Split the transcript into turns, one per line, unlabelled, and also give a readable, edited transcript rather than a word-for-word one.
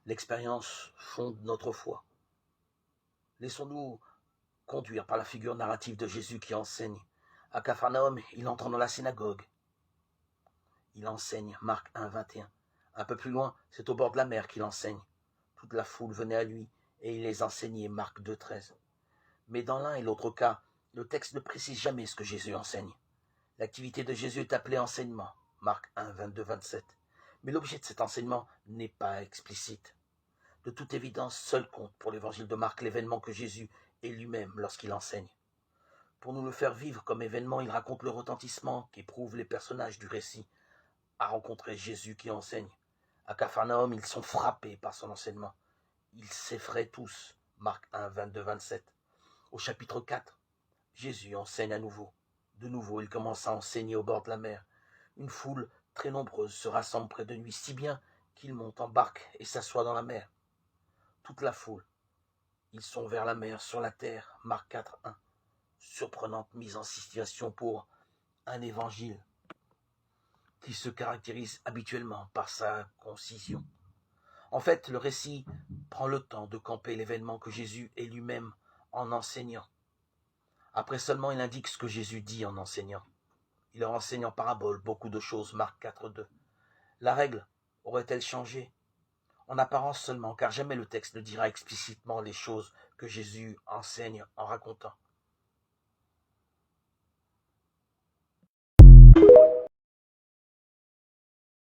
L'expérience fonde notre foi. Laissons-nous conduire par la figure narrative de Jésus qui enseigne. À Capharnaüm, il entre dans la synagogue. Il enseigne, Marc 1, 21. Un peu plus loin, c'est au bord de la mer qu'il enseigne. Toute la foule venait à lui et il les enseignait, Marc 2, 13. Mais dans l'un et l'autre cas, le texte ne précise jamais ce que Jésus enseigne. L'activité de Jésus est appelée enseignement, Marc 1, 22, 27. Mais l'objet de cet enseignement n'est pas explicite. De toute évidence, seul compte pour l'évangile de Marc l'événement que Jésus est lui-même lorsqu'il enseigne. Pour nous le faire vivre comme événement, il raconte le retentissement qu'éprouvent les personnages du récit à rencontrer Jésus qui enseigne. À Capharnaüm, ils sont frappés par son enseignement. Ils s'effraient tous, Marc 1, 22, 27. Au chapitre 4, Jésus enseigne à nouveau. De nouveau, il commence à enseigner au bord de la mer. Une foule très nombreuse se rassemble près de lui, si bien qu'il monte en barque et s'assoit dans la mer. Toute la foule, ils sont vers la mer, sur la terre, Marc 4, 1. Surprenante mise en situation pour un évangile qui se caractérise habituellement par sa concision. En fait, le récit prend le temps de camper l'événement que Jésus est lui-même en enseignant. Après seulement, il indique ce que Jésus dit en enseignant. Il leur enseigne en parabole beaucoup de choses, Marc 4, 2. La règle aurait-elle changé? En apparence seulement, car jamais le texte ne dira explicitement les choses que Jésus enseigne en racontant.